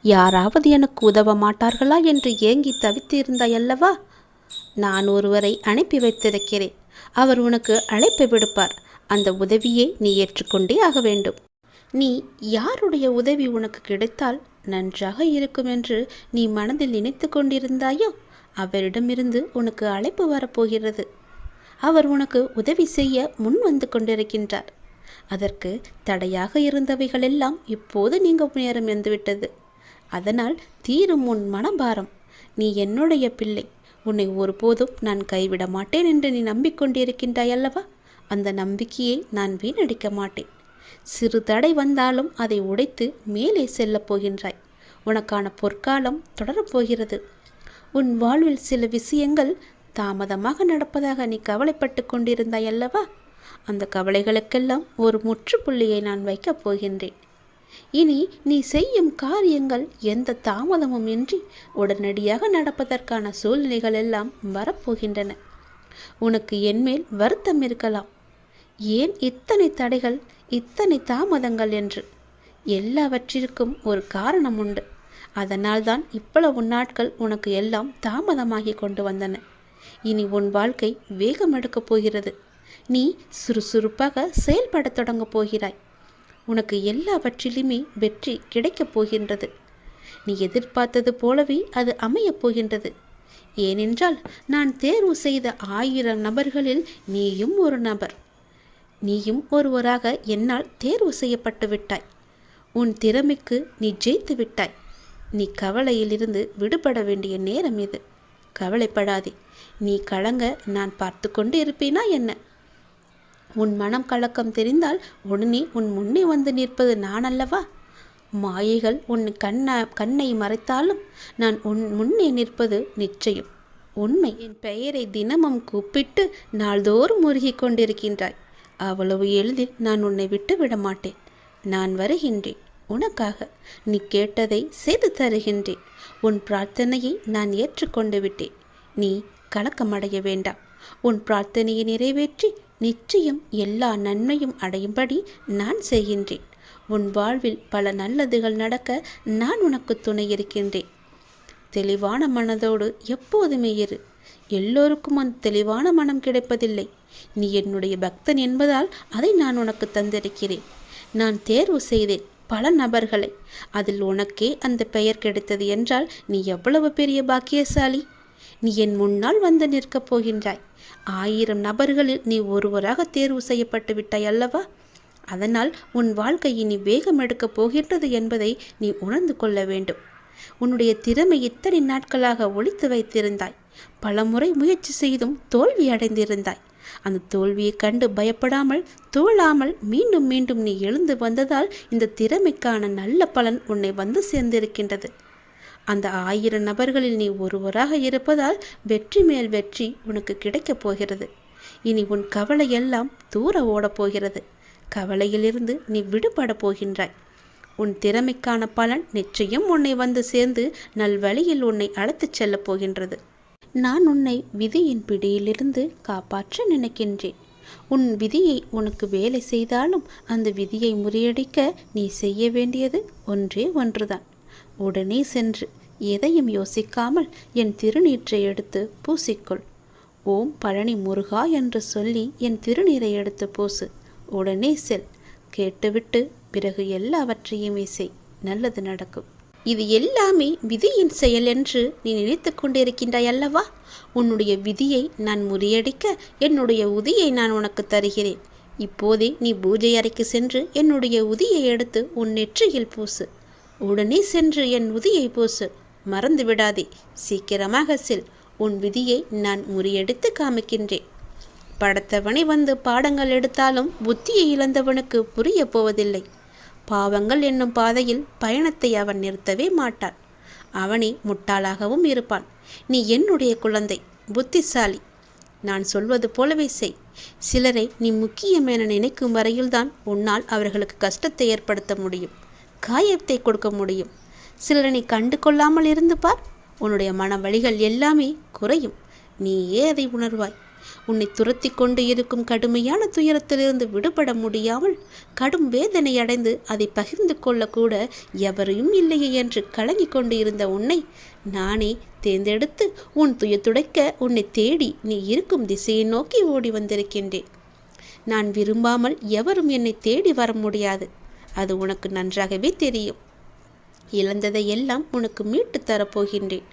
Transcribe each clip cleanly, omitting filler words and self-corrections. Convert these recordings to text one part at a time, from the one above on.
யாராவது எனக்கு உதவ மாட்டார்களா என்று ஏங்கி தவித்திருந்தாயல்லவா? நான் ஒருவரை அனுப்பி வைத்திருக்கிறேன். அவர் உனக்கு அழைப்பு விடுப்பார். அந்த உதவியை நீ ஏற்றுக்கொண்டே ஆக வேண்டும். நீ யாருடைய உதவி உனக்கு கிடைத்தால் நன்றாக இருக்கும் என்று நீ மனதில் நினைத்து கொண்டிருந்தாயோ அவரிடமிருந்து உனக்கு அழைப்பு வரப்போகிறது. அவர் உனக்கு உதவி செய்ய முன் வந்து கொண்டிருக்கின்றார். அதற்கு தடையாக இருந்தவைகளெல்லாம் இப்போது நீங்க நேரம் வந்துவிட்டது. அதனால் தீரும் உன் மனபாரம். நீ என்னுடைய பிள்ளை. உன்னை ஒருபோதும் நான் கைவிட மாட்டேன் என்று நீ நம்பிக்கொண்டிருக்கின்றாய் அல்லவா? அந்த நம்பிக்கையை நான் வீணடிக்க மாட்டேன். சிறு தடை வந்தாலும் அதை உடைத்து மேலே செல்லப் போகின்றாய். உனக்கான பொற்காலம் தொடரப்போகிறது. உன் வாழ்வில் சில விஷயங்கள் தாமதமாக நடப்பதாக நீ கவலைப்பட்டு கொண்டிருந்தாய் அல்லவா? அந்த கவலைகளுக்கெல்லாம் ஒரு முற்றுப்புள்ளியை நான் வைக்கப் போகின்றேன். இனி நீ செய்யும் காரியங்கள் எந்த தாமதமும் இன்றி உடனடியாக நடப்பதற்கான சூழ்நிலைகள் எல்லாம் வரப்போகின்றன. உனக்கு என்மேல் வருத்தம் இருக்கலாம். ஏன் இத்தனை தடைகள், இத்தனை தாமதங்கள் என்று. எல்லாவற்றிற்கும் ஒரு காரணம் உண்டு. அதனால்தான் இவ்வளவு நாட்கள் உனக்கு எல்லாம் தாமதமாகி கொண்டு வந்தன. இனி உன் வாழ்க்கை வேகம் எடுக்கப் போகிறது. நீ சுறுசுறுப்பாக செயல்படத் தொடங்கப் போகிறாய். உனக்கு எல்லாவற்றிலுமே வெற்றி கிடைக்கப் போகின்றது. நீ எதிர்பார்த்தது போலவே அது அமையப் போகின்றது. ஏனென்றால் நான் தேர்வு செய்த 1000 நபர்களில் நீயும் ஒரு நபர். நீயும் ஒருவராக என்னால் தேர்வு செய்யப்பட்டு விட்டாய். உன் திறமைக்கு நீ ஜெயித்து விட்டாய். நீ கவலையிலிருந்து விடுபட வேண்டிய நேரம் இது. கவலைப்படாதே. நீ கலங்க நான் பார்த்து கொண்டு இருப்பேனா என்ன? உன் மனம் கலக்கம் தெரிந்தால் உடனே உன் முன்னே வந்து நிற்பது நான் அல்லவா? மாயைகள் உன் கண்ணை மறைத்தாலும் நான் உன் முன்னே நிற்பது நிச்சயம் உண்மை. என் பெயரை தினமும் கூப்பிட்டு நாள்தோறும் முருகி கொண்டிருக்கின்றாய். அவ்வளவு எளிதில் நான் உன்னை விட்டு விட மாட்டேன். நான் வருகின்றேன் உனக்காக. நீ கேட்டதை செய்து தருகின்றேன். உன் பிரார்த்தனையை நான் ஏற்றுக்கொண்டு விட்டேன். நீ கலக்கமடைய வேண்டாம். உன் பிரார்த்தனையை நிறைவேற்றி நிச்சயம் எல்லா நன்மையும் அடையும்படி நான் செய்கின்றேன். உன் வாழ்வில் பல நல்லதுகள் நடக்க நான் உனக்கு துணை இருக்கின்றேன். தெளிவான மனதோடு எப்போதுமே இரு. எல்லோருக்கும் அந்த தெளிவான மனம் கிடைப்பதில்லை. நீ என்னுடைய பக்தன் என்பதால் அதை நான் உனக்கு தந்திருக்கிறேன். நான் தேர்வு செய்தேன் பல நபர்களை. அதில் உனக்கே அந்த பெயர் கிடைத்தது என்றால் நீ எவ்வளவு பெரிய பாக்கியசாலி. நீ என் முன்னால் வந்து நிற்கப் போகின்றாய். 1000 நபர்களில் நீ ஒருவராக தேர்வு செய்யப்பட்டு விட்டாய் அல்லவா? அதனால் உன் வாழ்க்கை இனி வேகம் எடுக்கப் போகின்றது என்பதை நீ உணர்ந்து கொள்ள வேண்டும். உன்னுடைய திறமை இத்தனை நாட்களாக ஒளித்து வைத்திருந்தாய். பல முறை முயற்சி செய்தும் தோல்வி அடைந்திருந்தாய். அந்த தோல்வியை கண்டு பயப்படாமல் தோழாமல் மீண்டும் மீண்டும் நீ எழுந்து வந்ததால் இந்த திறமைக்கான நல்ல பலன் உன்னை வந்து சேர்ந்திருக்கின்றது. அந்த 1000 நபர்களில் நீ ஒருவராக இருப்பதால் வெற்றி மேல் வெற்றி உனக்கு கிடைக்கப் போகிறது. இனி உன் கவலையெல்லாம் தூர ஓடப் போகிறது. கவலையிலிருந்து நீ விடுபட போகின்றாய். உன் திறமைக்கான பலன் நிச்சயம் உன்னை வந்து சேர்ந்து நல்வழியில் உன்னை அழைத்துச் செல்லப் போகின்றது. நான் உன்னை விதியின் பிடியிலிருந்து காப்பாற்ற நினைக்கின்றேன். உன் விதியை உனக்கு வேலை செய்தாலும் அந்த விதியை முறியடிக்க நீ செய்ய வேண்டியது ஒன்றே ஒன்றுதான். உடனே சென்று எதையும் யோசிக்காமல் என் திருநீற்றை எடுத்து பூசிக்கொள். ஓம் பழனி முருகா என்று சொல்லி என் திருநீரை எடுத்து பூசு. உடனே செல். கேட்டுவிட்டு பிறகு எல்லாவற்றையுமே செய். நல்லது நடக்கும். இது எல்லாமே விதியின் செயல் என்று நீ நினைத்து கொண்டிருக்கின்றாய் அல்லவா? உன்னுடைய விதியை நான் முறியடிக்க என்னுடைய உதியை நான் உனக்கு தருகிறேன். இப்போதே நீ பூஜை அறைக்கு சென்று என்னுடைய உதியை எடுத்து உன் நெற்றியில் பூசு. உடனே சென்று என் உதியை பூசு. மறந்து விடாதே. சீக்கிரமாக செல். உன் விதியை நான் முறியடித்து காமிக்கின்றேன். படத்தவனை வந்து பாடங்கள் எடுத்தாலும் புத்தியை இழந்தவனுக்கு புரிய போவதில்லை. பாவங்கள் என்னும் பாதையில் பயணத்தை அவன் நிறுத்தவே மாட்டான். அவனே முட்டாளாகவும் இருப்பான். நீ என்னுடைய குழந்தை, புத்திசாலி. நான் சொல்வது போலவே செய். சிலரை நீ முக்கியம் என நினைக்கும் வரையில்தான் உன்னால் அவர்களுக்கு கஷ்டத்தை ஏற்படுத்த முடியும், காயத்தை கொடுக்க முடியும். சிலரை நீ கண்டு கொள்ளாமல் இருந்து பார். உன்னுடைய மன வலிகள் எல்லாமே குறையும். நீயே அதை உணர்வாய். உன்னை துரத்தி கொண்டு இருக்கும் கடுமையான துயரத்திலிருந்து விடுபட முடியாமல் கடும் வேதனை அடைந்து அதை பகிர்ந்து கொள்ளக்கூட எவரையும் இல்லையே என்று கலங்கி கொண்டு இருந்த உன்னை நானே தேர்ந்தெடுத்து உன் துயத்துடைக்க உன்னை தேடி நீ இருக்கும் திசையை நோக்கி ஓடி வந்திருக்கின்றேன். நான் விரும்பாமல் எவரும் என்னை தேடி வர முடியாது. அது உனக்கு நன்றாகவே தெரியும். இழந்ததை எல்லாம் உனக்கு மீட்டு தரப்போகின்றேன்.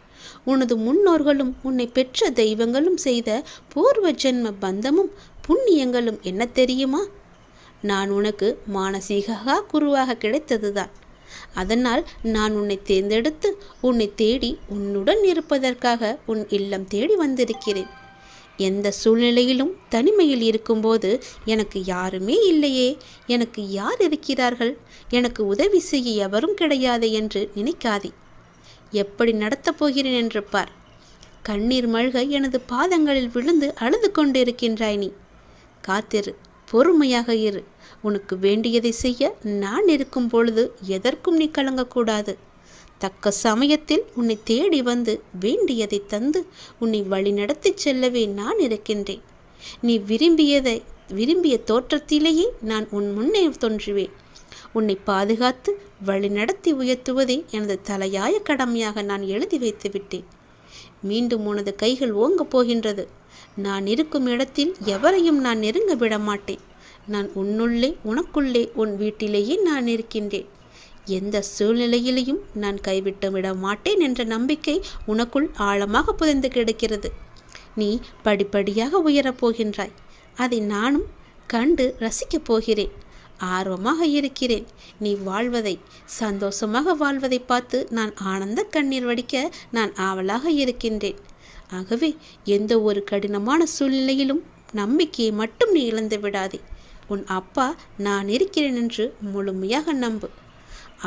உனது முன்னோர்களும் உன்னை பெற்ற தெய்வங்களும் செய்த பூர்வ ஜென்ம பந்தமும் புண்ணியங்களும் என்ன தெரியுமா? நான் உனக்கு மானசீக குருவாக கிடைத்ததுதான். அதனால் நான் உன்னை தேர்ந்தெடுத்து உன்னை தேடி உன்னுடன் இருப்பதற்காக உன் இல்லம் தேடி வந்திருக்கிறேன். எந்த சூழ்நிலையிலும் தனிமையில் இருக்கும்போது எனக்கு யாருமே இல்லையே, எனக்கு யார் இருக்கிறார்கள், எனக்கு உதவி செய்ய எவரும் கிடையாது என்று நினைக்காதே. எப்படி நடத்தப் போகிறேன் என்று பார். கண்ணீர் மல்க எனது பாதங்களில் விழுந்து அழுது கொண்டிருக்கின்றாய் நீ. காத்திரு, பொறுமையாக இரு. உனக்கு வேண்டியதை செய்ய நான் இருக்கும் பொழுது எதற்கும் நீ கலங்கக்கூடாது. தக்க சமயத்தில் உன்னை தேடி வந்து வேண்டியதை தந்து உன்னை வழி நடத்தி செல்லவே நான் இருக்கின்றேன். நீ விரும்பிய தோற்றத்திலேயே நான் உன் முன்னே தோன்றுவேன். உன்னை பாதுகாத்து வழி நடத்தி உயர்த்துவதே எனது தலையாய கடமையாக நான் எழுதி வைத்து விட்டேன். மீண்டும் உனது கைகள் ஓங்கப் போகின்றது. நான் இருக்கும் இடத்தில் எவரையும் நான் நெருங்க விட மாட்டேன். நான் உன்னுள்ளே, உனக்குள்ளே, உன் வீட்டிலேயே நான் இருக்கின்றேன். எந்த சூழ்நிலையிலையும் நான் கைவிட்டு விட மாட்டேன் என்ற நம்பிக்கை உனக்குள் ஆழமாக புதைந்து கிடக்கிறது. நீ படிப்படியாக உயரப் போகின்றாய். அதை நானும் கண்டு ரசிக்கப் போகிறேன். ஆர்வமாக இருக்கிறேன். நீ வாழ்வதை, சந்தோஷமாக வாழ்வதை பார்த்து நான் ஆனந்த கண்ணீர் வடிக்க நான் ஆவலாக இருக்கின்றேன். ஆகவே எந்த ஒரு கடினமான சூழ்நிலையிலும் நம்பிக்கையை மட்டும் நீ இழந்து விடாதே. உன் அப்பா நான் இருக்கிறேன் என்று முழுமையாக நம்பு.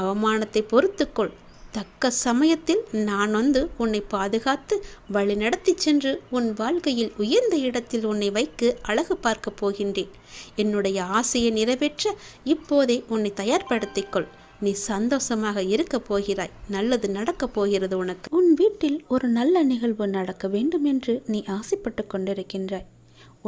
அவமானத்தை பொறுத்துக்கொள். தக்க சமயத்தில் நான் வந்து உன்னை பாதுகாத்து வழி நடத்தி சென்று உன் வாழ்க்கையில் உயர்ந்த இடத்தில் உன்னை வைக்க அழகு பார்க்கப் போகின்றேன். என்னுடைய ஆசையை நிறைவேற்ற இப்போதே உன்னை தயார்படுத்திக்கொள். நீ சந்தோஷமாக இருக்கப் போகிறாய். நல்லது நடக்கப் போகிறது உனக்கு. உன் வீட்டில் ஒரு நல்ல நிகழ்வு நடக்க வேண்டும் என்று நீ ஆசைப்பட்டு கொண்டிருக்கின்றாய்.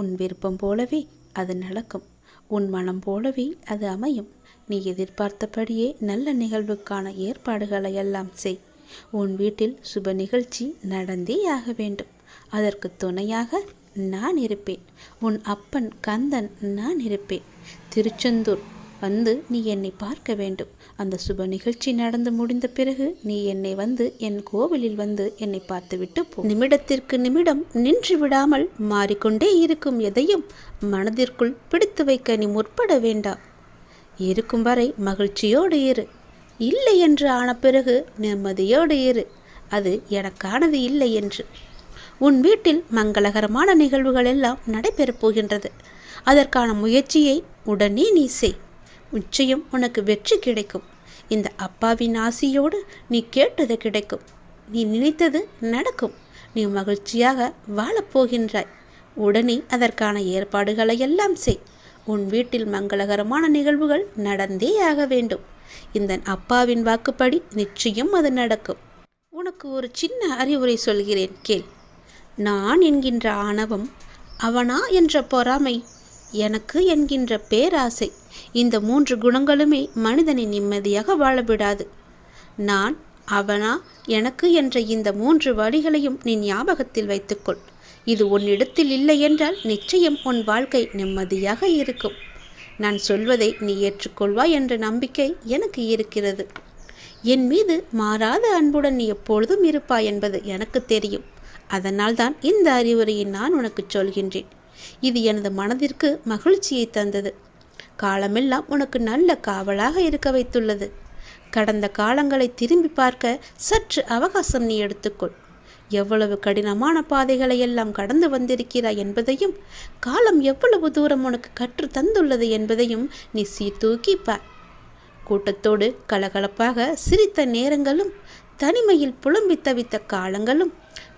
உன் விருப்பம் போலவே அது நடக்கும். உன் மனம் போலவே அது அமையும். நீ எதிர்பார்த்தபடியே நல்ல நிகழ்வுக்கான ஏற்பாடுகளை எல்லாம் செய். உன் வீட்டில் சுப நிகழ்ச்சி நடந்தே ஆக வேண்டும். அதற்கு துணையாக நான் இருப்பேன். உன் அப்பன் கந்தன் நான் இருப்பேன். திருச்செந்தூர் வந்து நீ என்னை பார்க்க வேண்டும். அந்த சுப நிகழ்ச்சி நடந்து முடிந்த பிறகு நீ என்னை வந்து என் கோவிலில் வந்து என்னை பார்த்துவிட்டு போ. நிமிடத்திற்கு நிமிடம் நின்று விடாமல் மாறிக்கொண்டே இருக்கும் எதையும் மனதிற்குள் பிடித்து வைக்க நீ முற்பட வேண்டாம். இருக்கும் வரை மகிழ்ச்சியோடு இரு. இல்லை என்று ஆன பிறகு நிம்மதியோடு இரு. அது எனக்கானது இல்லை என்று. உன் வீட்டில் மங்களகரமான நிகழ்வுகள் எல்லாம் நடைபெறப் போகின்றது. அதற்கான முயற்சியை உடனே நீ செய். நிச்சயம் உனக்கு வெற்றி கிடைக்கும். இந்த அப்பாவின் ஆசியோடு நீ கேட்டது கிடைக்கும். நீ நினைத்தது நடக்கும். நீ மகிழ்ச்சியாக வாழப்போகின்றாய். உடனே அதற்கான ஏற்பாடுகளை எல்லாம் செய். உன் வீட்டில் மங்களகரமான நிகழ்வுகள் நடந்தே ஆக வேண்டும். இந்த அப்பாவின் வாக்குப்படி நிச்சயம் அது நடக்கும். உனக்கு ஒரு சின்ன அறிவுரை சொல்கிறேன், கேள். நான் என்கின்ற ஆணவம், அவனா என்ற பொறாமை, எனக்கு என்கின்ற பேராசை, இந்த 3 குணங்களுமே மனிதனை நிம்மதியாக வாழவிடாது. நான், அவனா, எனக்கு என்ற இந்த 3 வழிகளையும் நீ ஞாபகத்தில் வைத்துக்கொள். இது உன்னிடத்தில் இல்லை என்றால் நிச்சயம் உன் வாழ்க்கை நிம்மதியாக இருக்கும். நான் சொல்வதை நீ ஏற்றுக்கொள்வாய் என்ற நம்பிக்கை எனக்கு இருக்கிறது. என் மீது மாறாத அன்புடன் நீ எப்பொழுதும் இருப்பாய் என்பது எனக்கு தெரியும். அதனால்தான் இந்த அறிவுரையை நான் உனக்கு சொல்கின்றேன். இது எனது மனதிற்கு மகிழ்ச்சியை தந்தது. காலமெல்லாம் உனக்கு நல்ல காவலாக இருக்க வைத்துள்ளது. கடந்த காலங்களை திரும்பி பார்க்க சற்று அவகாசம் நீ எடுத்துக்கொள். எவ்வளவு கடினமான பாதைகளை எல்லாம் கடந்து வந்திருக்கிறாய் என்பதையும், காலம் எவ்வளவு தூரம் உனக்கு கற்று தந்துள்ளது என்பதையும் நீ சீர்தூக்கி பார். கூட்டத்தோடு கலகலப்பாக சிரித்த நேரங்களும், தனிமையில் புலம்பி தவித்த காலங்களும்,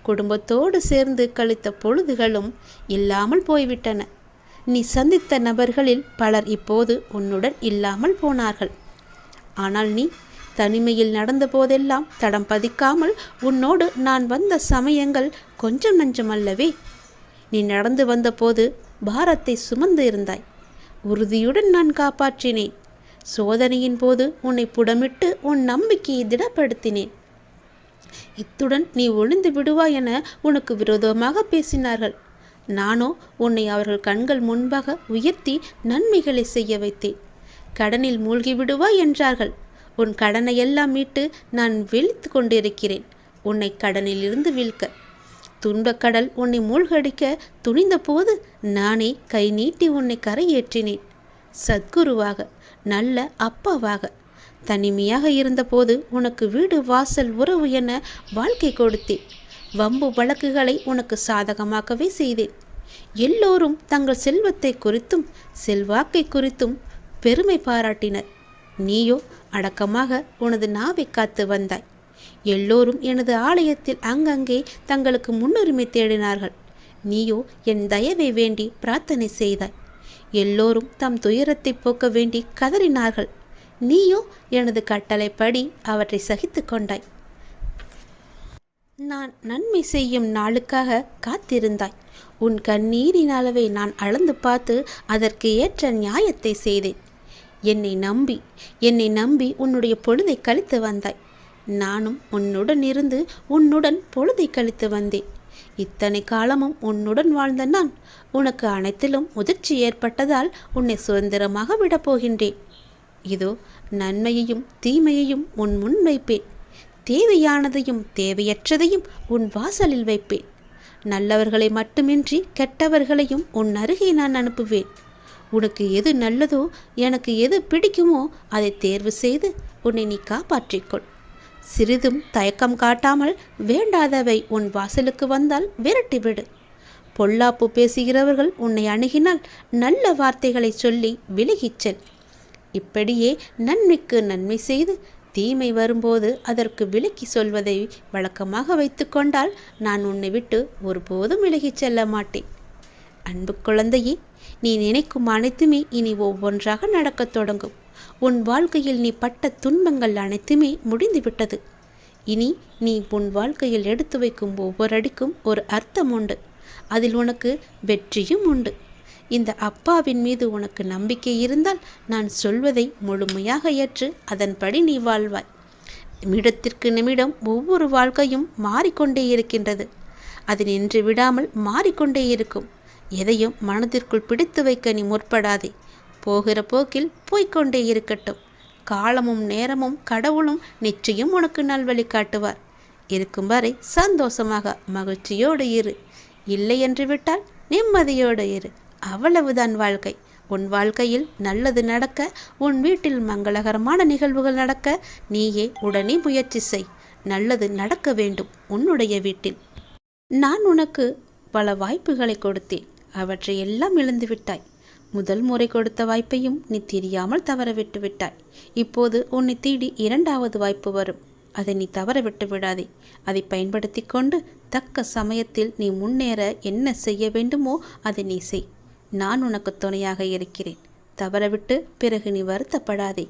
குடும்பத்தோடு சேர்ந்து கழித்த பொழுதுகளும் இல்லாமல் போய்விட்டன. நீ சந்தித்த நபர்களில் பலர் இப்போது உன்னுடன் இல்லாமல் போனார்கள். ஆனால் நீ தனிமையில் நடந்த போதெல்லாம் தடம் பதிக்காமல் உன்னோடு நான் வந்த சமயங்கள் கொஞ்சம் நஞ்சமல்லவே. நீ நடந்து வந்தபோது பாரத்தை சுமந்து இருந்தாய். உறுதியுடன் நான் காப்பாற்றினேன். சோதனையின் போது உன்னை புடமிட்டு உன் நம்பிக்கையை திடப்படுத்தினேன். இத்துடன் நீ ஒளிந்து விடுவாய் என உனக்கு விரோதமாக பேசினார்கள். நானோ உன்னை அவர்கள் கண்கள் முன்பாக உயர்த்தி நன்மைகளை செய்ய வைத்தேன். கடனில் மூழ்கி விடுவாய் என்றார்கள். உன் கடனை எல்லாம் மீட்டு நான் விழித்து கொண்டிருக்கிறேன், உன்னை கடனில் இருந்து வீழ்க்க. துன்பக்கடல் உன்னை மூழ்கடிக்க துணிந்த போது நானே கை நீட்டி உன்னை கரையேற்றினேன். சத்குருவாக, நல்ல அப்பாவாக. தனிமையாக இருந்தபோது உனக்கு வீடு வாசல் உறவு என வாழ்க்கை கொடுத்தேன். வம்பு வழக்குகளை உனக்கு சாதகமாக்கவே செய்தேன். எல்லோரும் தங்கள் செல்வத்தை குறித்தும் செல்வாக்கை குறித்தும் பெருமை பாராட்டினர். நீயோ அடக்கமாக உனது நாவை காத்து வந்தாய். எல்லோரும் எனது ஆலயத்தில் அங்கங்கே தங்களுக்கு முன்னுரிமை தேடினார்கள். நீயோ என் தயவை வேண்டி பிரார்த்தனை செய்தாய். எல்லோரும் தம் துயரத்தை போக்க வேண்டி கதறினார்கள். நீயோ எனது கட்டளைப்படி அவற்றை சகித்து கொண்டாய். நான் நன்மை செய்யும் நாளுக்காக காத்திருந்தாய். உன் கண்ணீரின் அளவை நான் அளந்து பார்த்து அதற்கு ஏற்ற நியாயத்தை செய்தேன். என்னை நம்பி உன்னுடைய பொழுதை கழித்து வந்தாய். நானும் உன்னுடன் இருந்து உன்னுடன் பொழுதை கழித்து வந்தேன். இத்தனை காலமும் உன்னுடன் வாழ்ந்த நான் உனக்கு அனைத்திலும் முதிர்ச்சி ஏற்பட்டதால் உன்னை சுதந்திரமாக விடப்போகின்றேன். இதோ நன்மையையும் தீமையையும் உன் முன் வைப்பேன். தேவையானதையும் தேவையற்றதையும் உன் வாசலில் வைப்பேன். நல்லவர்களை மட்டுமின்றி கெட்டவர்களையும் உன் அருகே நான் அனுப்புவேன். உனக்கு எது நல்லதோ, எனக்கு எது பிடிக்குமோ அதை தேர்வு செய்து உன்னை நீ காப்பாற்றிக்கொள். சிறிதும் தயக்கம் காட்டாமல் வேண்டாதவை உன் வாசலுக்கு வந்தால் விரட்டிவிடு. பொல்லாப்பு பேசுகிறவர்கள் உன்னை அணுகினால் நல்ல வார்த்தைகளை சொல்லி விலகிச் செல். இப்படியே நன்மைக்கு நன்மை செய்து தீமை வரும்போது அதற்கு விலக்கி சொல்வதை வழக்கமாக வைத்து கொண்டால் நான் உன்னை விட்டு ஒருபோதும் விலகிச் செல்ல மாட்டேன். அன்பு குழந்தையே, நீ நினைக்கும் அனைத்துமே இனி ஒவ்வொன்றாக நடக்கத் தொடங்கும். உன் வாழ்க்கையில் நீ பட்ட துன்பங்கள் அனைத்துமே முடிந்துவிட்டது. இனி நீ உன் வாழ்க்கையில் எடுத்து வைக்கும் ஒவ்வொரு அடிக்கும் ஒரு அர்த்தம் உண்டு. அதில் உனக்கு வெற்றியும் உண்டு. இந்த அப்பாவின் மீது உனக்கு நம்பிக்கை இருந்தால் நான் சொல்வதை முழுமையாக ஏற்று அதன்படி நீ வாழ்வாய். நிமிடத்திற்கு நிமிடம் ஒவ்வொரு வாழ்க்கையும் மாறிக்கொண்டே இருக்கின்றது. அது நின்று விடாமல் மாறிக்கொண்டே இருக்கும். எதையும் மனதிற்குள் பிடித்து வைக்க நீ முற்படாதே. போகிற போக்கில் போய்கொண்டே இருக்கட்டும். காலமும் நேரமும் கடவுளும் நிச்சயம் உனக்கு நல்வழி காட்டுவார். இருக்கும் வரை சந்தோஷமாக மகிழ்ச்சியோடு இரு. இல்லை என்று விட்டால் நிம்மதியோடு இரு. அவ்வளவுதான் வாழ்க்கை. உன் வாழ்க்கையில் நல்லது நடக்க, உன் வீட்டில் மங்களகரமான நிகழ்வுகள் நடக்க நீயே உடனே முயற்சி செய். நல்லது நடக்க வேண்டும் உன்னுடைய வீட்டில். நான் உனக்கு பல வாய்ப்புகளை கொடுத்தேன். அவற்றை எல்லாம் இழந்து விட்டாய். முதல் முறை கொடுத்த வாய்ப்பையும் நீ தெரியாமல் தவற விட்டு விட்டாய். இப்போது உன்னை தேடி இரண்டாவது வாய்ப்பு வரும். அதை நீ தவற விட்டு விடாதே. அதை பயன்படுத்தி கொண்டு தக்க சமயத்தில் நீ முன்னேற என்ன செய்ய வேண்டுமோ அதை நீ செய். நான் உனக்கு துணையாக இருக்கிறேன். தவறவிட்டு பிறகு நீ வருத்தப்படாதே.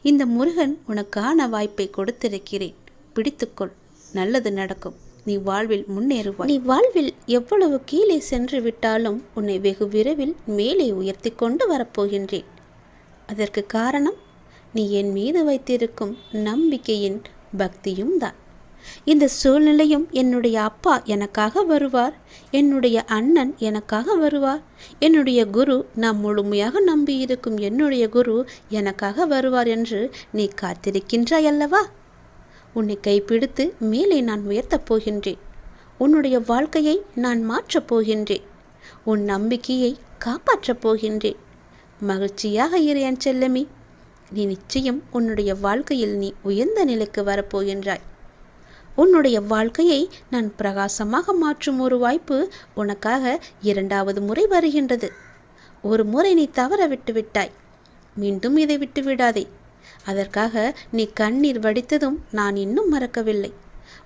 இந்த முருகன் உனக்கான வாய்ப்பை கொடுத்திருக்கிறேன். பிடித்துக்கொள். நல்லது நடக்கும். நீ வாழ்வில் முன்னேறுவாய். நீ வாழ்வில் எவ்வளவு கீழே சென்று விட்டாலும் உன்னை வெகு விரைவில் மேலே உயர்த்தி கொண்டு வரப்போகின்றேன். அதற்கு காரணம் நீ என் மீது வைத்திருக்கும் நம்பிக்கையின் பக்தியும் தான். இந்த சூழ்நிலையும் என்னுடைய அப்பா எனக்காக வருவார், என்னுடைய அண்ணன் எனக்காக வருவார், என்னுடைய குரு, நான் முழுமையாக நம்பியிருக்கும் என்னுடைய குரு எனக்காக வருவார் என்று நீ காத்திருக்கின்றாய் அல்லவா? உன்னை கைப்பிடித்து மேலே நான் உயர்த்தப் போகின்றேன். உன்னுடைய வாழ்க்கையை நான் மாற்றப் போகின்றேன். உன் நம்பிக்கையை காப்பாற்றப் போகின்றேன். மகிழ்ச்சியாக இரு என் செல்லமே. நீ நிச்சயம் உன்னுடைய வாழ்க்கையில் நீ உயர்ந்த நிலைக்கு வரப்போகின்றாய். உன்னுடைய வாழ்க்கையை நான் பிரகாசமாக மாற்றும் ஒரு வாய்ப்பு உனக்காக இரண்டாவது முறை வருகின்றது. ஒரு முறை நீ தவற விட்டு விட்டாய். மீண்டும் இதை விட்டு விடாதே. அதற்காக நீ கண்ணீர் வடித்ததும் நான் இன்னும் மறக்கவில்லை.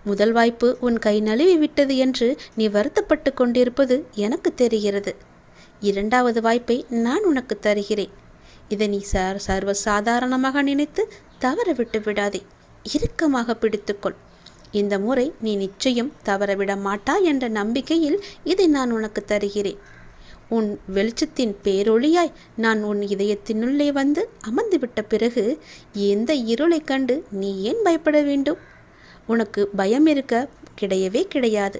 முதல் வாய்ப்பு உன் கை நழுவி விட்டது என்று நீ வருத்தப்பட்டு கொண்டிருப்பது எனக்கு தெரிகிறது. இரண்டாவது வாய்ப்பை நான் உனக்கு தருகிறேன். இதை நீ சர்வ சாதாரணமாக நினைத்து தவற விட்டு விடாதே. இறுக்கமாக பிடித்துக்கொள். இந்த முறை நீ நிச்சயம் தவறவிட மாட்டா என்ற நம்பிக்கையில் இதை நான் உனக்கு தருகிறேன். உன் வெளிச்சத்தின் பேரொளியாய் நான் உன் இதயத்தினுள்ளே வந்து அமர்ந்துவிட்ட பிறகு எந்த இருளை கண்டு நீ ஏன் பயப்பட வேண்டும்? உனக்கு பயம் இருக்க கிடையவே கிடையாது.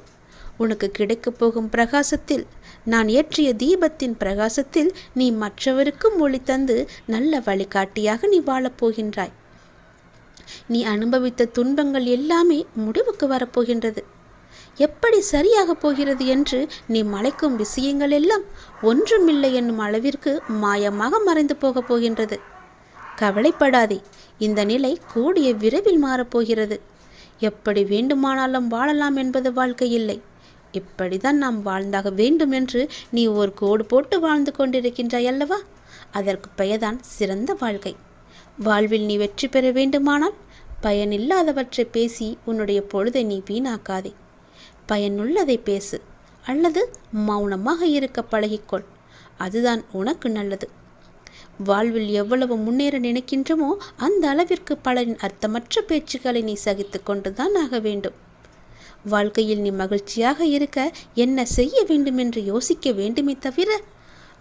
உனக்கு கிடைக்கப் போகும் பிரகாசத்தில், நான் ஏற்றிய தீபத்தின் பிரகாசத்தில் நீ மற்றவருக்கும் ஒளி தந்து நல்ல வழிகாட்டியாக நீ வாழப்போகின்றாய். நீ அனுபவித்த துன்பங்கள் எல்லாமே முடிவுக்கு வரப்போகின்றது. எப்படி சரியாக போகிறது என்று நீ மலைக்கும் விஷயங்கள் எல்லாம் ஒன்றுமில்லை என்னும் அளவிற்கு மாயமாக மறைந்து போகப் போகின்றது. கவலைப்படாதே, இந்த நிலை கூடிய விரைவில் மாறப்போகிறது. எப்படி வேண்டுமானாலும் வாழலாம் என்பது வாழ்க்கை இல்லை. இப்படிதான் நாம் வாழ்ந்தாக வேண்டும் என்று நீ ஒரு கோடு போட்டு வாழ்ந்து கொண்டிருக்கின்றாய் அல்லவா? அதற்கு பெயர்தான் சிறந்த வாழ்க்கை. வாழ்வில் நீ வெற்றி பெற வேண்டுமானால் பயனில்லாதவற்றை பேசி உன்னுடைய பொழுதை நீ வீணாக்காதே. பயனுள்ளதை பேசு, அல்லது மௌனமாக இருக்க பழகிக்கொள். அதுதான் உனக்கு நல்லது. வாழ்வில் எவ்வளவு முன்னேற நினைக்கின்றமோ அந்த அளவிற்கு பலரின் அர்த்தமற்ற பேச்சுக்களை நீ சகித்து கொண்டுதான் ஆக வேண்டும். வாழ்க்கையில் நீ மகிழ்ச்சியாக இருக்க என்ன செய்ய வேண்டும் என்று யோசிக்க வேண்டுமே தவிர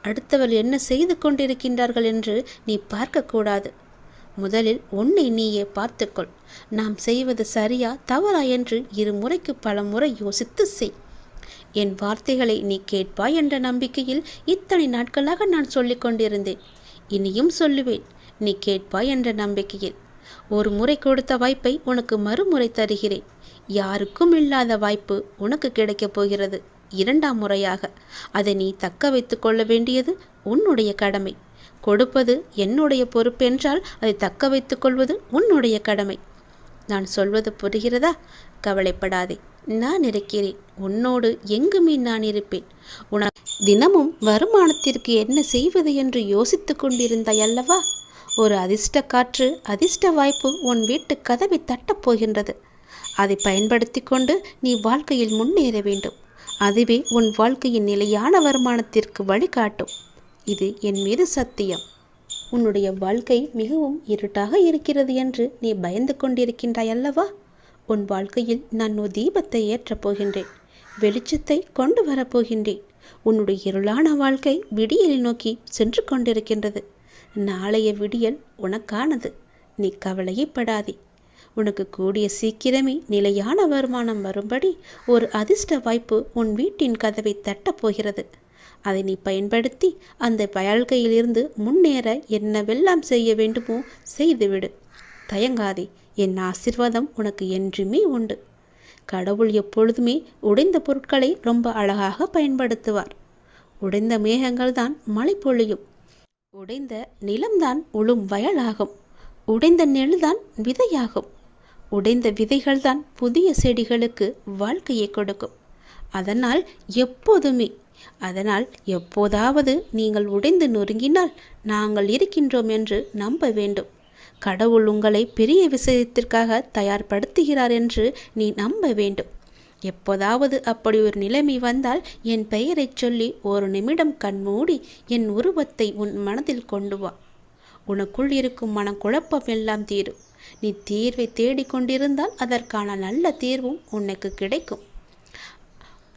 அடுத்தவர் என்ன செய்து கொண்டிருக்கின்றார்கள் என்று நீ பார்க்கக்கூடாது. முதலில் உன்னை நீயே பார்த்துக்கொள். நாம் செய்வது சரியா தவறா என்று இருமுறைக்கு பல முறை யோசித்து செய். என் வார்த்தைகளை நீ கேட்பாய் என்ற நம்பிக்கையில் இத்தனை நாட்களாக நான் சொல்லிக் கொண்டிருந்தேன். இனியும் சொல்லுவேன், நீ கேட்பாய் என்ற நம்பிக்கையில். ஒரு முறை கொடுத்த வாய்ப்பை உனக்கு மறுமுறை தருகிறேன். யாருக்கும் இல்லாத வாய்ப்பு உனக்கு கிடைக்கப் போகிறது இரண்டாம் முறையாக. அதை நீ தக்க வைத்து கொள்ள வேண்டியது உன்னுடைய கடமை. கொடுப்பது என்னுடைய பொறுப்பென்றால் அதை தக்க வைத்துக் கொள்வது உன்னுடைய கடமை. நான் சொல்வது புரிகிறதா? கவலைப்படாதே, நான் இருக்கிறேன். உன்னோடு எங்குமே நான் இருப்பேன். உனக்கு தினமும் வருமானத்திற்கு என்ன செய்வது என்று யோசித்து கொண்டிருந்தாய் அல்லவா? ஒரு அதிர்ஷ்ட காற்று, அதிர்ஷ்ட வாய்ப்பு உன் வீட்டு கதவை தட்டப் போகின்றது. அதை பயன்படுத்தி கொண்டு நீ வாழ்க்கையில் முன்னேற வேண்டும். அதுவே உன் வாழ்க்கையின் நிலையான வருமானத்திற்கு வழிகாட்டும். இது என் மீது சத்தியம். உன்னுடைய வாழ்க்கை மிகவும் இருட்டாக இருக்கிறது என்று நீ பயந்து கொண்டிருக்கின்றாய் அல்லவா? உன் வாழ்க்கையில் நான் ஒரு தீபத்தை ஏற்றப் போகின்றேன். வெளிச்சத்தை கொண்டு வரப்போகின்றேன். உன்னுடைய இருளான வாழ்க்கை விடியலை நோக்கி சென்று கொண்டிருக்கின்றது. நாளைய விடியல் உனக்கானது. நீ கவலையப்படாதே. உனக்கு கூடிய சீக்கிரமே நிலையான வருமானம் வரும்படி ஒரு அதிர்ஷ்ட வாய்ப்பு உன் வீட்டின் கதவை தட்டப் போகிறது. அதை நீ பயன்படுத்தி அந்த வாழ்க்கையிலிருந்து முன்னேற என்னவெல்லாம் செய்ய வேண்டுமோ செய்துவிடு. தயங்காதே. என் ஆசீர்வாதம் உனக்கு என்றுமே உண்டு. கடவுள் எப்பொழுதுமே உடைந்த பொருட்களை ரொம்ப அழகாக பயன்படுத்துவார். உடைந்த மேகங்கள் தான் மழை பொழியும். உடைந்த நிலம்தான் உழும் வயலாகும். உடைந்த நெல்தான் விதையாகும். உடைந்த விதைகள்தான் புதிய செடிகளுக்கு வாழ்க்கையை கொடுக்கும். அதனால் எப்போதாவது நீங்கள் உடைந்து நொறுங்கினால் நாங்கள் இருக்கின்றோம் என்று நம்ப வேண்டும். கடவுள் உங்களை பெரிய விஷயத்திற்காக தயார்படுத்துகிறார் என்று நீ நம்ப வேண்டும். எப்போதாவது அப்படி ஒரு நிலைமை வந்தால் என் பெயரை சொல்லி ஒரு நிமிடம் கண்மூடி என் உருவத்தை உன் மனதில் கொண்டு வா. உனக்குள் இருக்கும் மனக்குழப்பம் எல்லாம் தீரும். நீ தீர்வை தேடிக்கொண்டிருந்தால் அதற்கான நல்ல தீர்வும் உனக்கு கிடைக்கும்.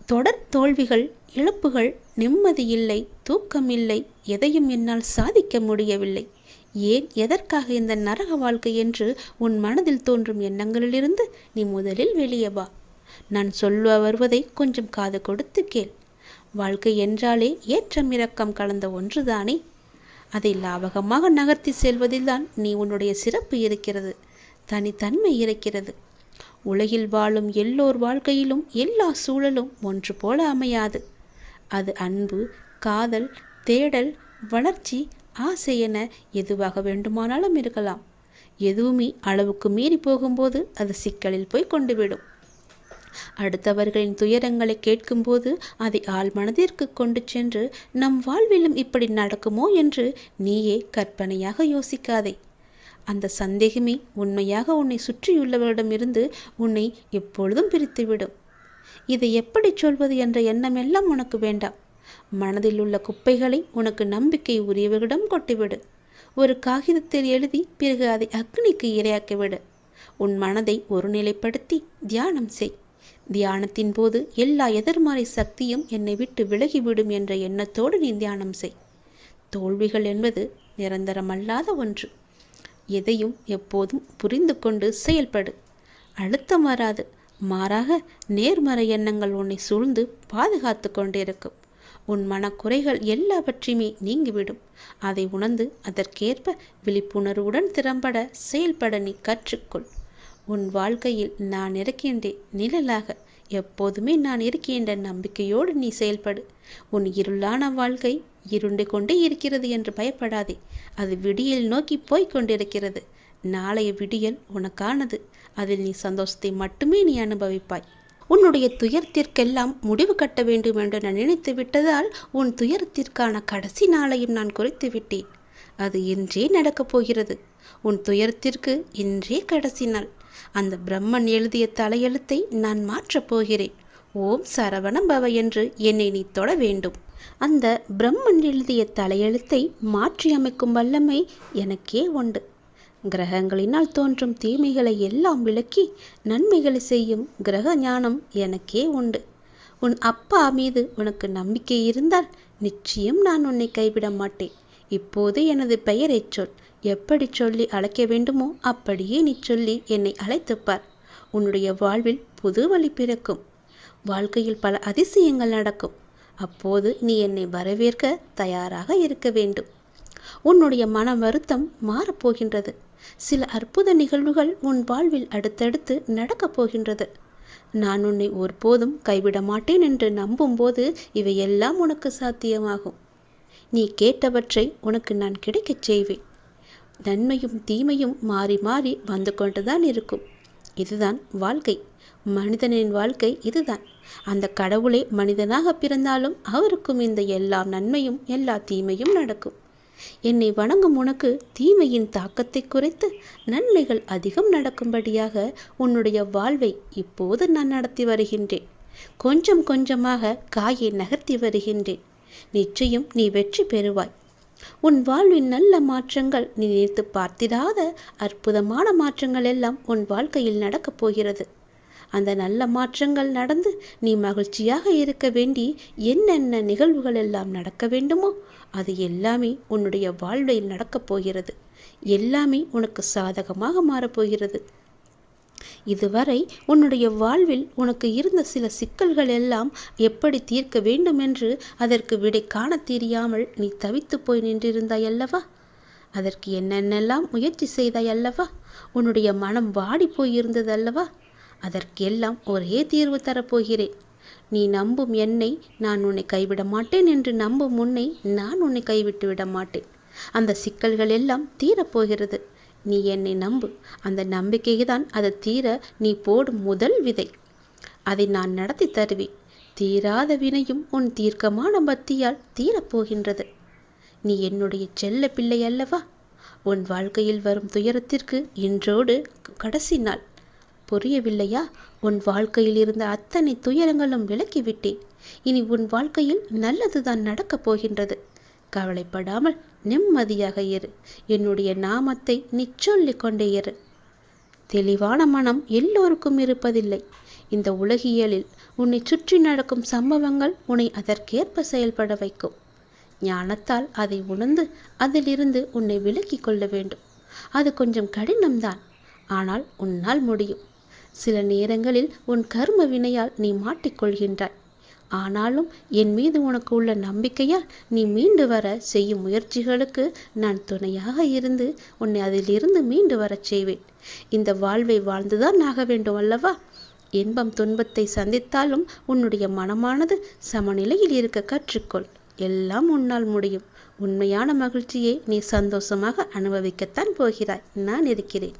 தொடர் தோல்விகள், இழப்புகள், நிம்மதியில்லை, தூக்கமில்லை, எதையும் என்னால் சாதிக்க முடியவில்லை, ஏன் எதற்காக இந்த நரக வாழ்க்கை என்று உன் மனதில் தோன்றும் எண்ணங்களிலிருந்து நீ முதலில் வெளியே வா. நான் சொல்ல வருவதை கொஞ்சம் காது கொடுத்து கேள். வாழ்க்கை என்றாலே ஏற்றம் இறக்கம் கலந்த ஒன்றுதானே. அதை லாபகமாக நகர்த்தி செல்வதில்தான் நீ உன்னுடைய சிறப்பு இருக்கிறது. தனித்தன்மை இருக்கிறது. உலகில் வாழும் எல்லோர் வாழ்க்கையிலும் எல்லா சூழலும் ஒன்று போல அமையாது. அது அன்பு, காதல், தேடல், வளர்ச்சி, ஆசை என எதுவாக வேண்டுமானாலும் இருக்கலாம். எதுவுமே அளவுக்கு மீறி போகும்போது அது சிக்கலில் போய் கொண்டுவிடும். அடுத்தவர்களின் துயரங்களை கேட்கும்போது அதை ஆள் மனதிற்கு கொண்டு சென்று நம் வாழ்விலும் இப்படி நடக்குமோ என்று நீயே கற்பனையாக யோசிக்காதே. அந்த சந்தேகமே உண்மையாக உன்னை சுற்றியுள்ளவரிடமிருந்து உன்னை எப்பொழுதும் பிரித்துவிடும். இதை எப்படி சொல்வது என்ற எண்ணம் எல்லாம் உனக்கு வேண்டாம். மனதில் உள்ள குப்பைகளை உனக்கு நம்பிக்கை உரியவர்களிடம் கொட்டிவிடு. ஒரு காகிதத்தில் எழுதி பிறகு அதை அக்னிக்கு இரையாக்கிவிடு. உன் மனதை ஒருநிலைப்படுத்தி தியானம் செய். தியானத்தின் போது எல்லா எதிர்மறை சக்தியும் என்னை விட்டு விலகிவிடும் என்ற எண்ணத்தோடு நீ தியானம் செய். தோல்விகள் என்பது நிரந்தரமல்லாத ஒன்று. எதையும் எப்போதும் புரிந்து கொண்டு செயல்படு. அழுத்தம் வராது, மாறாக நேர்மறை எண்ணங்கள் உன்னை சூழ்ந்து பாதுகாத்து கொண்டிருக்கும். உன் மனக்குறைகள் எல்லாவற்றையுமே நீங்கிவிடும். அதை உணர்ந்து அதற்கேற்ப விழிப்புணர்வுடன் திறம்பட செயல்பட நீ கற்றுக்கொள். உன் வாழ்க்கையில் நான் இருக்கின்றேன் நிழலாக, எப்போதுமே நான் இருக்கின்ற நம்பிக்கையோடு நீ செயல்படு. உன் இருளான வாழ்க்கை இருண்டு கொண்டே இருக்கிறது என்று பயப்படாதே. அது விடியல் நோக்கி போய்கொண்டிருக்கிறது. நாளைய விடியல் உனக்கானது. அதில் நீ சந்தோஷத்தை மட்டுமே நீ அனுபவிப்பாய். உன்னுடைய துயரத்திற்கெல்லாம் முடிவு கட்ட வேண்டும் என்று நான் நினைத்து விட்டதால் உன் துயரத்திற்கான கடைசி நாளையும் நான் குறித்து விட்டேன். அது இன்றே நடக்கப் போகிறது. உன் துயரத்திற்கு இன்றே கடைசி நாள். அந்த பிரம்மன் எழுதிய தலையெழுத்தை நான் மாற்றப் போகிறேன். ஓம் சரவண பவ என்று என்னை நீ தொட வேண்டும். அந்த பிரம்மன் எழுதிய தலையெழுத்தை மாற்றி அமைக்கும் வல்லமை எனக்கே உண்டு. கிரகங்களினால் தோன்றும் தீமைகளை எல்லாம் விலக்கி நன்மைகளை செய்யும் கிரக ஞானம் எனக்கே உண்டு. உன் அப்பா மீது உனக்கு நம்பிக்கை இருந்தால் நிச்சயம் நான் உன்னை கைவிட மாட்டேன். இப்போது எனது பெயரை சொல். எப்படி சொல்லி அழைக்க வேண்டுமோ அப்படியே நீ சொல்லி என்னை அழைத்துப்பார். உன்னுடைய வாழ்வில் புது வழி பிறக்கும். வாழ்க்கையில் பல அதிசயங்கள் நடக்கும். அப்போது நீ என்னை வரவேற்க தயாராக இருக்க வேண்டும். உன்னுடைய மன வருத்தம் மாறப்போகின்றது. சில அற்புத நிகழ்வுகள் உன் வாழ்வில் அடுத்தடுத்து நடக்கப் போகின்றது. நான் உன்னை ஒருபோதும் கைவிட மாட்டேன் என்று நம்பும்போது இவையெல்லாம் உனக்கு சாத்தியமாகும். நீ கேட்டவற்றை உனக்கு நான் கிடைக்கச் செய்வேன். நன்மையும் தீமையும் மாறி மாறி வந்து கொண்டுதான் இருக்கும். இதுதான் வாழ்க்கை. மனிதனின் வாழ்க்கை இதுதான். அந்த கடவுளே மனிதனாக பிறந்தாலும் அவருக்கும் இந்த எல்லா நன்மையும் எல்லா தீமையும் நடக்கும். என்னை வணங்கும் உனக்கு தீமையின் தாக்கத்தை குறைத்து நன்மைகள் அதிகம் நடக்கும்படியாக உன்னுடைய வாழ்வை இப்போது நான் நடத்தி வருகின்றேன். கொஞ்சம் கொஞ்சமாக காயை நகர்த்தி வருகின்றேன். நிச்சயம் நீ வெற்றி பெறுவாய். உன் வாழ்வின் நல்ல மாற்றங்கள் நீ நினைத்து பார்த்திராத அற்புதமான மாற்றங்கள் எல்லாம் உன் வாழ்க்கையில் நடக்கப் போகிறது. அந்த நல்ல மாற்றங்கள் நடந்து நீ மகிழ்ச்சியாக இருக்க வேண்டி என்னென்ன நிகழ்வுகள் எல்லாம் நடக்க வேண்டுமோ அது எல்லாமே உன்னுடைய வாழ்வில் நடக்கப் போகிறது. எல்லாமே உனக்கு சாதகமாக மாறப்போகிறது. இதுவரை உன்னுடைய வாழ்வில் உனக்கு இருந்த சில சிக்கல்கள் எல்லாம் எப்படி தீர்க்க வேண்டும் என்று அதற்கு விடை காண தெரியாமல் நீ தவித்து போய் நின்றிருந்தாய் அல்லவா? அதற்கு என்னென்னெல்லாம் முயற்சி செய்தாய் அல்லவா? உன்னுடைய மனம் வாடி போயிருந்தது அல்லவா? அதற்கெல்லாம் ஒரே தீர்வு தரப்போகிறேன். நீ நம்பும் என்னை நான் உன்னை கைவிட மாட்டேன் என்று நம்பும் உன்னை நான் உன்னை கைவிட்டு விட மாட்டேன். அந்த சிக்கல்கள் எல்லாம் தீரப்போகிறது. நீ என்னை நம்பு. அந்த நம்பிக்கை தான் அது தீர நீ போடும் முதல் விதை. அதை நான் நடத்தி தருவேன். தீராத வினையும் உன் தீர்க்கமான பக்தியால் தீரப்போகின்றது. நீ என்னுடைய செல்ல பிள்ளை அல்லவா? உன் வாழ்க்கையில் வரும் துயரத்திற்கு இன்றோடு கடைசி நாள். புரியவில்லையா? உன் வாழ்க்கையில் இருந்த அத்தனை துயரங்களும் விலக்கிவிட்டேன். இனி உன் வாழ்க்கையில் நல்லதுதான் நடக்கப் போகின்றது. கவலைப்படாமல் நிம்மதியாக இரு. என்னுடைய நாமத்தை நீ சொல்லிக் கொண்டே இரு. தெளிவான மனம் எல்லோருக்கும் இருப்பதில்லை. இந்த உலகியலில் உன்னை சுற்றி நடக்கும் சம்பவங்கள் உன்னை அதற்கேற்ப செயல்பட வைக்கும். ஞானத்தால் அதை உணர்ந்து அதிலிருந்து உன்னை விலக்கிக் கொள்ள வேண்டும். அது கொஞ்சம் கடினம்தான், ஆனால் உன்னால் முடியும். சில நேரங்களில் உன் கர்ம வினையால் நீ மாட்டிக்கொள்கின்றாய். ஆனாலும் என் மீது உனக்கு உள்ள நம்பிக்கையால் நீ மீண்டு வர செய்யும் முயற்சிகளுக்கு நான் துணையாக இருந்து உன்னை அதிலிருந்து மீண்டு வரச் செய்வேன். இந்த வாழ்வை வாழ்ந்துதான் ஆக வேண்டும் அல்லவா? இன்பம் துன்பத்தை சந்தித்தாலும் உன்னுடைய மனமானது சமநிலையில் இருக்க கற்றுக்கொள். எல்லாம் உன்னால் முடியும். உண்மையான மகிழ்ச்சியை நீ சந்தோஷமாக அனுபவிக்கத்தான் போகிறாய். நான் இருக்கிறேன்.